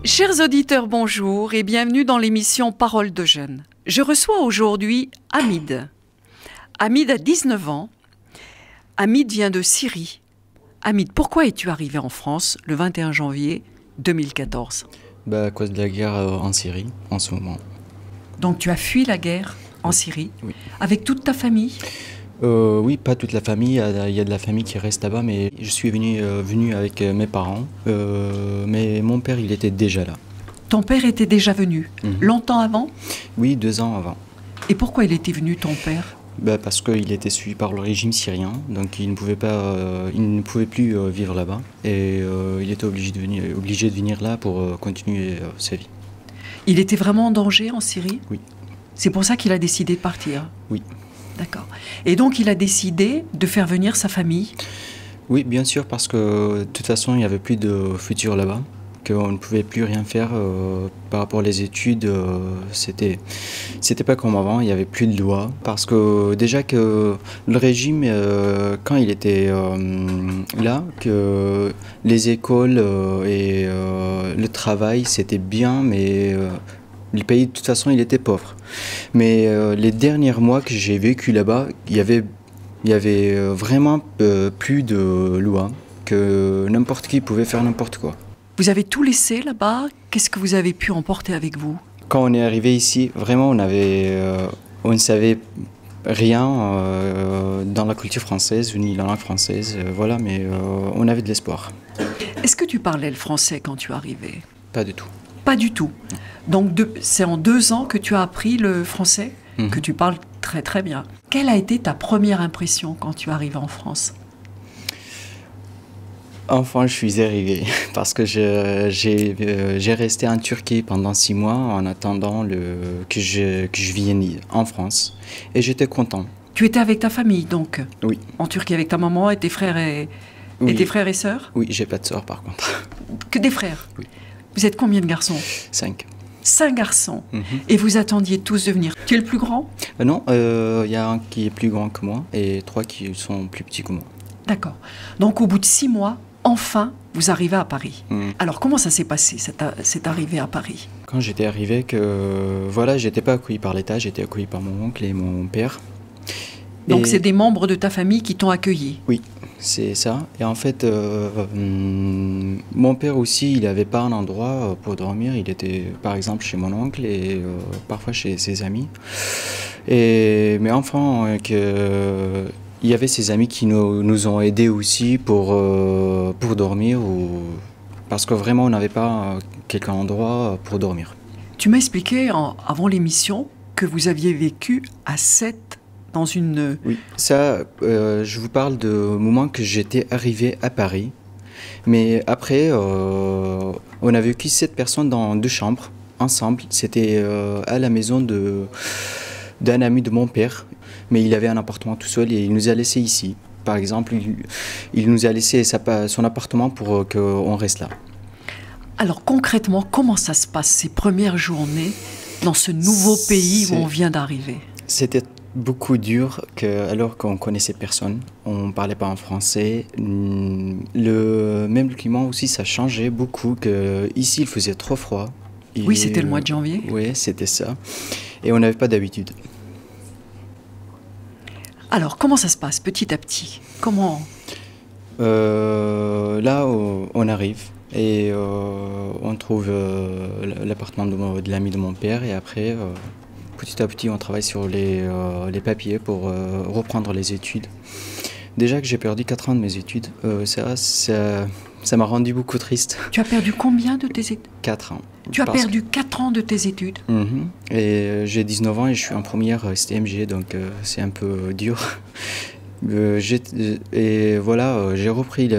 Chers auditeurs, bonjour et bienvenue dans l'émission Paroles de jeunes. Je reçois aujourd'hui Hamid. Hamid a 19 ans. Hamid vient de Syrie. Hamid, pourquoi es-tu arrivé en France le 21 janvier 2014 ? À cause de la guerre en Syrie en ce moment. Donc tu as fui la guerre en Syrie, oui. Avec toute ta famille ? Oui, pas toute la famille, il y a de la famille qui reste là-bas, mais je suis venu avec mes parents, mais mon père il était déjà là. Ton père était déjà venu, longtemps avant ? Oui, 2 ans avant. Et pourquoi il était venu ton père ? Parce qu'il était suivi par le régime syrien, donc il ne pouvait plus vivre là-bas, et il était obligé de venir là pour continuer sa vie. Il était vraiment en danger en Syrie ? Oui. C'est pour ça qu'il a décidé de partir ? Oui. D'accord. Et donc il a décidé de faire venir sa famille ? Oui, bien sûr, parce que de toute façon, il n'y avait plus de futur là-bas, qu'on ne pouvait plus rien faire par rapport aux études. C'était pas comme avant, il n'y avait plus de loi. Parce que déjà que le régime, quand il était là, que les écoles et le travail, c'était bien, mais le pays, de toute façon, il était pauvre. Mais les derniers mois que j'ai vécu là-bas, il y avait vraiment plus de loi, que n'importe qui pouvait faire n'importe quoi. Vous avez tout laissé là-bas ? Qu'est-ce que vous avez pu emporter avec vous ? Quand on est arrivé ici, vraiment, on ne savait rien dans la culture française, ni dans la langue française, voilà, mais on avait de l'espoir. Est-ce que tu parlais le français quand tu arrivais ? Pas du tout. Pas du tout. Donc c'est en 2 ans que tu as appris le français, que tu parles très très bien. Quelle a été ta première impression quand tu arrives en France ? Enfin, je suis arrivé parce que j'ai resté en Turquie pendant 6 mois en attendant que je vienne en France, et j'étais content. Tu étais avec ta famille donc ? Oui. En Turquie avec ta maman et tes frères et tes frères et sœurs ? Oui, j'ai pas de sœurs par contre. Que des frères ? Oui. Vous êtes combien de garçons ? 5. 5 garçons. Et vous attendiez tous de venir. Tu es le plus grand ? Non, il y a un qui est plus grand que moi et 3 qui sont plus petits que moi. D'accord. Donc au bout de 6 mois, enfin, vous arrivez à Paris. Alors comment ça s'est passé, cette arrivée à Paris ? Quand j'étais arrivé, j'étais pas accueilli par l'État, j'étais accueilli par mon oncle et mon père. Donc c'est des membres de ta famille qui t'ont accueilli ? Oui, c'est ça. Et en fait, mon père aussi, il n'avait pas un endroit pour dormir. Il était par exemple chez mon oncle et parfois chez ses amis. Mais enfin, il y avait ses amis qui nous ont aidés aussi pour dormir, parce que vraiment on n'avait pas quelqu'un endroit pour dormir. Tu m'as expliqué avant l'émission que vous aviez vécu à 7 dans une... Oui, ça, je vous parle du moment que j'étais arrivé à Paris. Mais après, on a vécu 7 personnes dans 2 chambres, ensemble. C'était à la maison d'un ami de mon père. Mais il avait un appartement tout seul et il nous a laissés ici. Par exemple, il nous a laissé son appartement pour qu'on reste là. Alors concrètement, comment ça se passe ces premières journées dans ce nouveau pays où on vient d'arriver ? C'était beaucoup dur alors qu'on connaissait personne, on ne parlait pas en français. Même le climat aussi, ça changeait beaucoup. Ici, il faisait trop froid. Oui, c'était le mois de janvier. Oui, c'était ça. Et on n'avait pas d'habitude. Alors, comment ça se passe petit à petit ? Comment Là, on arrive et on trouve l'appartement de l'ami de mon père, et après... petit à petit, on travaille sur les papiers pour reprendre les études. Déjà que j'ai perdu 4 ans de mes études, ça m'a rendu beaucoup triste. Tu as perdu combien de tes études ? 4 ans. Tu as perdu 4 ans de tes études ? Et j'ai 19 ans et je suis en première STMG, donc c'est un peu dur. Et voilà, j'ai repris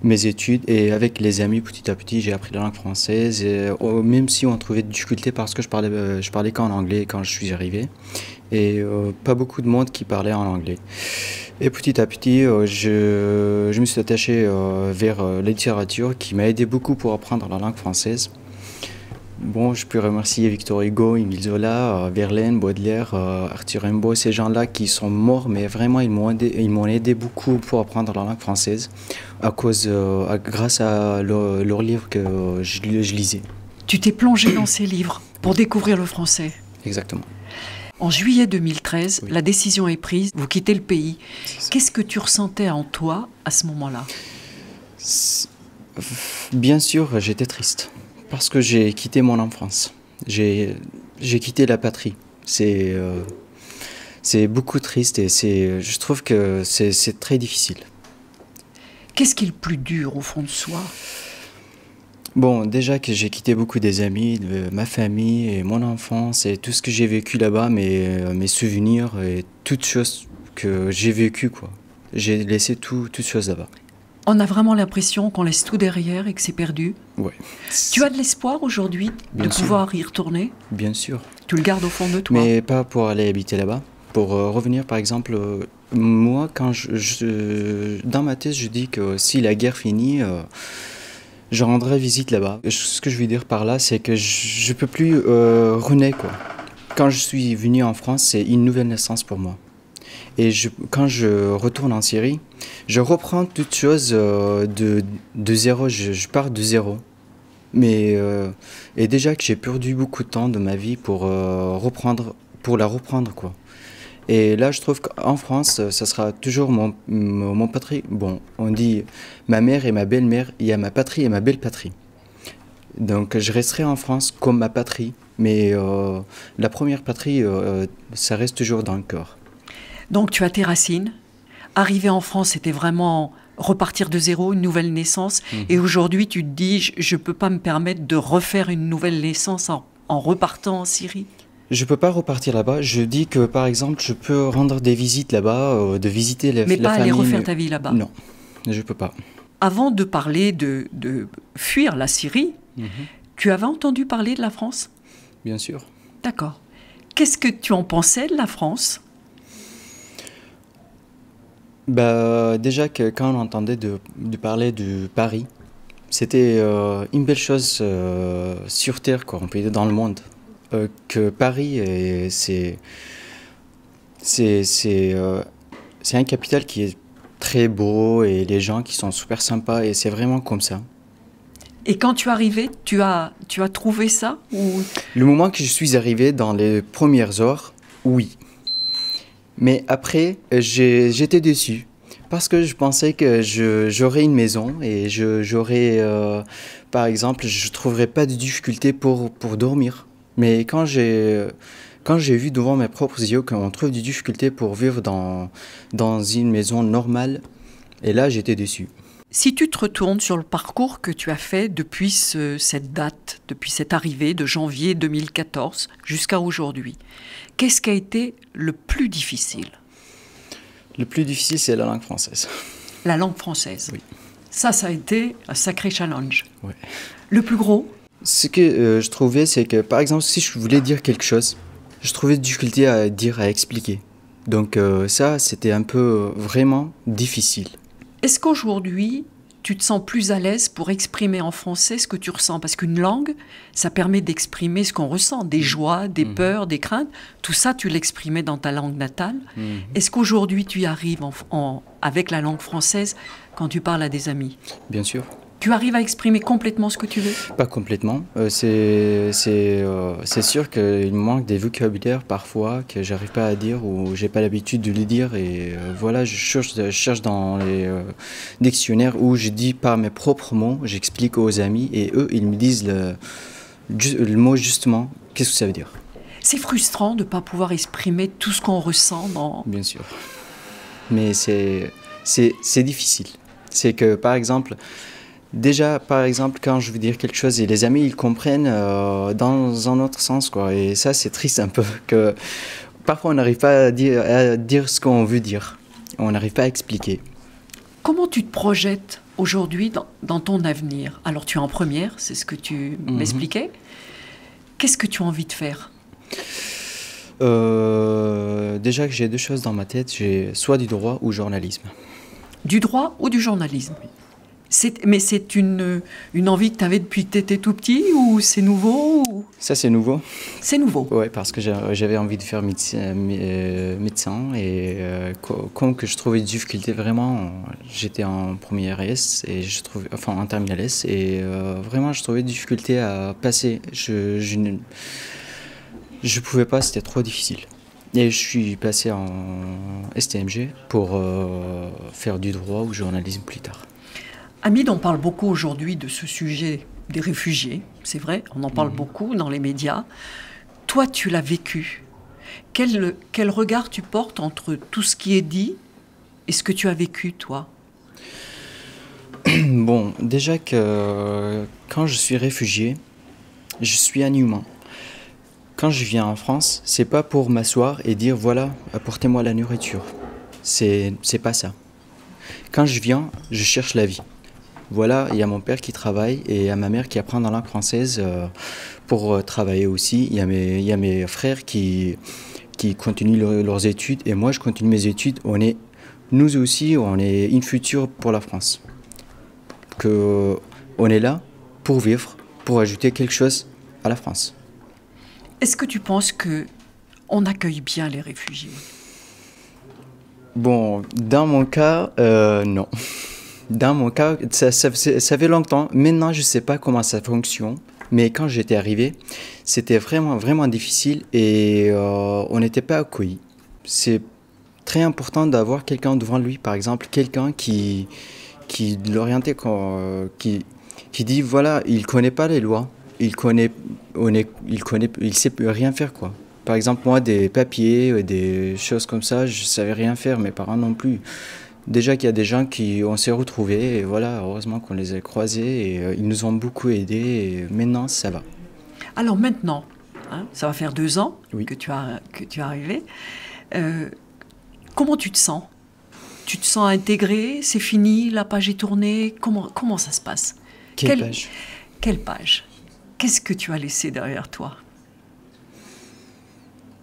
mes études, et avec les amis, petit à petit, j'ai appris la langue française, et, même si on trouvait des difficultés parce que je parlais qu'en anglais quand je suis arrivé, et pas beaucoup de monde qui parlait en anglais. Et petit à petit, je me suis attaché vers la littérature, qui m'a aidé beaucoup pour apprendre la langue française. Bon, je peux remercier Victor Hugo, Émile Zola, Verlaine, Baudelaire, Arthur Rimbaud, ces gens-là qui sont morts, mais vraiment ils m'ont aidé beaucoup pour apprendre la langue française grâce à leurs livres que je lisais. Tu t'es plongé dans ces livres pour découvrir le français. Exactement. En juillet 2013, Oui. la décision est prise, vous quittez le pays. Qu'est-ce que tu ressentais en toi à ce moment-là? Bien sûr, j'étais triste parce que j'ai quitté mon enfance. J'ai quitté la patrie. C'est beaucoup triste et je trouve que c'est très difficile. Qu'est-ce qui est le plus dur au fond de soi? Bon, déjà que j'ai quitté beaucoup des amis, de ma famille et mon enfance et tout ce que j'ai vécu là-bas, mes souvenirs et toutes choses que j'ai vécues, quoi. J'ai laissé toutes choses là-bas. On a vraiment l'impression qu'on laisse tout derrière et que c'est perdu. Ouais. Tu as de l'espoir aujourd'hui de Bien sûr. pouvoir y retourner? Bien sûr. Tu le gardes au fond de toi? Mais pas pour aller habiter là-bas. Pour revenir, par exemple, moi, quand dans ma tête, je dis que si la guerre finit, je rendrai visite là-bas. Ce que je veux dire par là, c'est que je peux plus renaître, quoi. Quand je suis venu en France, c'est une nouvelle naissance pour moi. Et quand je retourne en Syrie, je reprends toutes choses de zéro. Je pars de zéro. Mais et déjà que j'ai perdu beaucoup de temps de ma vie pour la reprendre, quoi. Et là, je trouve qu'en France, ça sera toujours mon patrie. Bon, on dit ma mère et ma belle-mère, il y a ma patrie et ma belle patrie. Donc, je resterai en France comme ma patrie, mais la première patrie, ça reste toujours dans le cœur. Donc tu as tes racines. Arriver en France, c'était vraiment repartir de zéro, une nouvelle naissance. Et aujourd'hui, tu te dis, je ne peux pas me permettre de refaire une nouvelle naissance en repartant en Syrie. Je peux pas repartir là-bas. Je dis que, par exemple, je peux rendre des visites là-bas, de visiter la Mais pas famille. aller refaire ta vie là-bas. Non, je peux pas. Avant de parler de fuir la Syrie, tu avais entendu parler de la France? Bien sûr. D'accord. Qu'est-ce que tu en pensais de la France? Bah, déjà que quand on entendait de parler de Paris, c'était une belle chose sur Terre, quoi, on peut dire dans le monde. Que Paris, c'est un capital qui est très beau et les gens qui sont super sympas et c'est vraiment comme ça. Et quand tu es arrivé, tu as trouvé ça ou... Le moment que je suis arrivé dans les premières heures, oui. Mais après, j'étais déçu. Parce que je pensais que j'aurais une maison et par exemple, je ne trouverais pas de difficulté pour dormir. Mais quand j'ai vu devant mes propres yeux qu'on trouve des difficultés pour vivre dans une maison normale, et là, j'étais déçu. Si tu te retournes sur le parcours que tu as fait depuis cette date, depuis cette arrivée de janvier 2014 jusqu'à aujourd'hui, qu'est-ce qui a été le plus difficile? Le plus difficile, c'est la langue française. La langue française. Oui. Ça a été un sacré challenge. Ouais. Le plus gros? Ce que je trouvais, c'est que, par exemple, si je voulais dire quelque chose, je trouvais de difficulté à expliquer. Donc ça, c'était un peu vraiment difficile. Est-ce qu'aujourd'hui, tu te sens plus à l'aise pour exprimer en français ce que tu ressens? Parce qu'une langue, ça permet d'exprimer ce qu'on ressent, des joies, des peurs, des craintes. Tout ça, tu l'exprimais dans ta langue natale. Est-ce qu'aujourd'hui, tu y arrives avec la langue française quand tu parles à des amis? Bien sûr. Tu arrives à exprimer complètement ce que tu veux? Pas complètement. C'est sûr qu'il me manque des vocabulaires parfois que j'arrive pas à dire ou j'ai pas l'habitude de les dire. Et voilà, je cherche dans les dictionnaires où je dis par mes propres mots, j'explique aux amis et eux, ils me disent le mot justement. Qu'est-ce que ça veut dire? C'est frustrant de ne pas pouvoir exprimer tout ce qu'on ressent dans... Bien sûr. Mais c'est difficile. C'est que, par exemple... Déjà, par exemple, quand je veux dire quelque chose et les amis, ils comprennent dans un autre sens, quoi. Et ça, c'est triste un peu que parfois on n'arrive pas à dire ce qu'on veut dire. On n'arrive pas à expliquer. Comment tu te projettes aujourd'hui dans ton avenir? Alors, tu es en première, c'est ce que tu m'expliquais. Qu'est-ce que tu as envie de faire? Déjà que j'ai deux choses dans ma tête, j'ai soit du droit ou journalisme. Du droit ou du journalisme? Oui. Mais c'est une envie que tu avais depuis que tu étais tout petit ou c'est nouveau Ça, c'est nouveau. C'est nouveau. Oui, parce que j'avais envie de faire médecin et comme que je trouvais des difficultés vraiment, j'étais en première S et enfin en terminale S et vraiment je trouvais des difficultés à passer. Je pouvais pas, c'était trop difficile. Et je suis passé en STMG pour faire du droit ou journalisme plus tard. Hamid, on parle beaucoup aujourd'hui de ce sujet des réfugiés, c'est vrai, on en parle beaucoup dans les médias. Toi, tu l'as vécu. Quel regard tu portes entre tout ce qui est dit et ce que tu as vécu, toi? Bon, déjà que quand je suis réfugié, je suis un humain. Quand je viens en France, c'est pas pour m'asseoir et dire voilà, apportez-moi la nourriture. C'est pas ça. Quand je viens, je cherche la vie. Voilà, il y a mon père qui travaille et il y a ma mère qui apprend la langue française pour travailler aussi. Il y a mes frères qui continuent leurs études et moi je continue mes études. Nous aussi, on est une future pour la France. On est là pour vivre, pour ajouter quelque chose à la France. Est-ce que tu penses qu'on accueille bien les réfugiés? Bon, dans mon cas, non. Dans mon cas, ça fait longtemps. Maintenant, je ne sais pas comment ça fonctionne. Mais quand j'étais arrivé, c'était vraiment, vraiment difficile et on n'était pas accueillis. C'est très important d'avoir quelqu'un devant lui, par exemple, quelqu'un qui l'orientait, qui dit voilà, il ne connaît pas les lois. Il sait rien faire, quoi. Par exemple, moi, des papiers, des choses comme ça, je savais rien faire, mes parents non plus. Déjà qu'il y a des gens on s'est retrouvés, et voilà, heureusement qu'on les a croisés, et ils nous ont beaucoup aidés, et maintenant, ça va. Alors maintenant, ça va faire 2 ans oui. que tu es arrivé. Comment tu te sens? Tu te sens intégré? C'est fini? La page est tournée? Comment ça se passe? Quelle page? Quelle page? Qu'est-ce que tu as laissé derrière toi?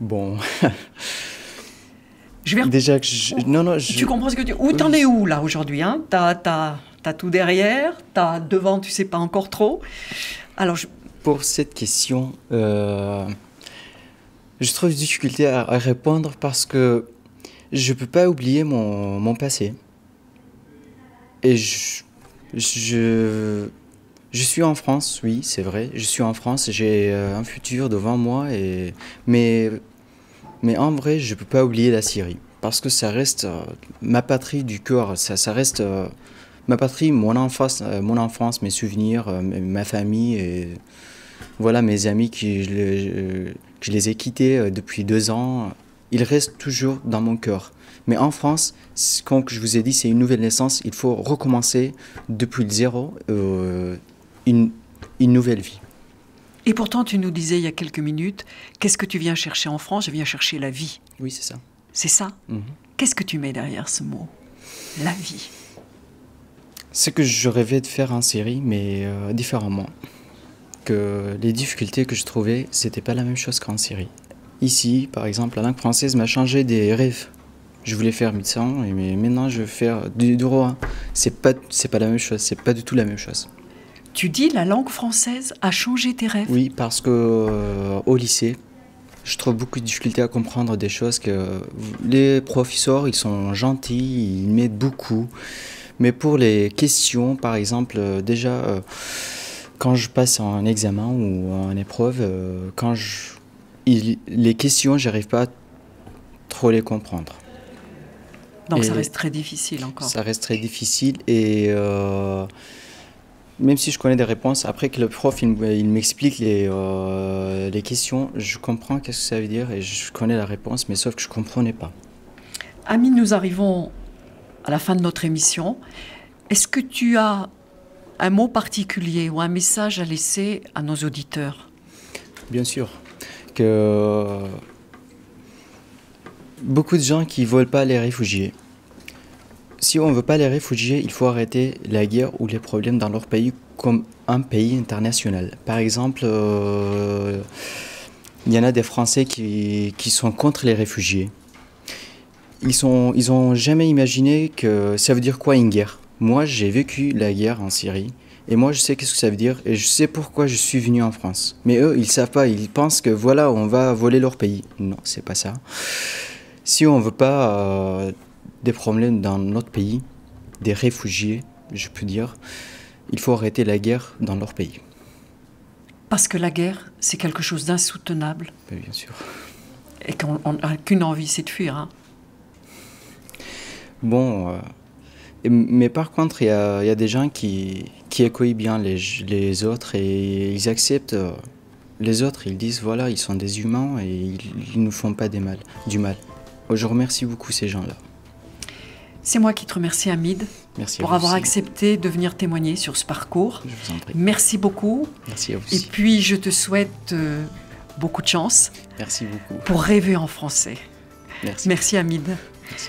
Bon. Déjà que tu comprends ce que tu... Où t'en es où là aujourd'hui, hein? T'as tout derrière, t'as devant, tu sais pas encore trop. Alors pour cette question, je trouve des difficultés à répondre parce que je peux pas oublier mon passé. Et je suis en France, oui, c'est vrai. Je suis en France, j'ai un futur devant moi, mais en vrai, je ne peux pas oublier la Syrie. Parce que ça reste ma patrie du cœur, ça reste ma patrie, mon enfance, mes souvenirs, ma famille, et voilà, mes amis que je les ai quittés depuis 2 ans. Ils restent toujours dans mon cœur. Mais en France, comme je vous ai dit, c'est une nouvelle naissance. Il faut recommencer depuis le zéro une nouvelle vie. Et pourtant, tu nous disais il y a quelques minutes, qu'est-ce que tu viens chercher en France? Je viens chercher la vie. Oui, c'est ça. C'est ça? Qu'est-ce que tu mets derrière ce mot? La vie. Ce que je rêvais de faire en série, mais différemment. Que les difficultés que je trouvais, c'était pas la même chose qu'en série. Ici, par exemple, la langue française m'a changé des rêves. Je voulais faire médecin, mais maintenant je veux faire du droit. C'est pas la même chose, c'est pas du tout la même chose. Tu dis la langue française a changé tes rêves? Oui, parce que au lycée, je trouve beaucoup de difficultés à comprendre des choses que les professeurs, ils sont gentils, ils m'aident beaucoup. Mais pour les questions, par exemple, déjà, quand je passe un examen ou en épreuve, les questions, j'arrive pas à trop les comprendre. Donc ça reste très difficile encore. Ça reste très difficile et même si je connais des réponses, après que le prof il m'explique les questions, je comprends qu'est-ce que ça veut dire et je connais la réponse, mais sauf que je ne comprenais pas. Hamid, nous arrivons à la fin de notre émission. Est-ce que tu as un mot particulier ou un message à laisser à nos auditeurs? Bien sûr, que beaucoup de gens qui ne veulent pas les réfugiés. Si on ne veut pas les réfugiés, il faut arrêter la guerre ou les problèmes dans leur pays comme un pays international. Par exemple, il y en a des Français qui sont contre les réfugiés. Ils ont jamais imaginé que ça veut dire quoi une guerre. Moi, j'ai vécu la guerre en Syrie. Et moi, je sais qu'est-ce que ça veut dire. Et je sais pourquoi je suis venu en France. Mais eux, ils savent pas. Ils pensent que voilà, on va voler leur pays. Non, c'est pas ça. Si on veut pas des problèmes dans notre pays, des réfugiés, je peux dire, il faut arrêter la guerre dans leur pays. Parce que la guerre, c'est quelque chose d'insoutenable. Mais bien sûr. Et qu'on n'a qu'une envie, c'est de fuir. Hein. Bon, mais par contre, il y a des gens qui accueillent bien les autres et ils acceptent les autres. Ils disent, voilà, ils sont des humains et ils nous font pas du mal. Je remercie beaucoup ces gens-là. C'est moi qui te remercie, Hamid, pour avoir accepté de venir témoigner sur ce parcours. Je vous en prie. Merci beaucoup. Merci à vous Et aussi. puis, je te souhaite beaucoup de chance Merci beaucoup. pour rêver en français. Merci. Merci, Hamid. Merci.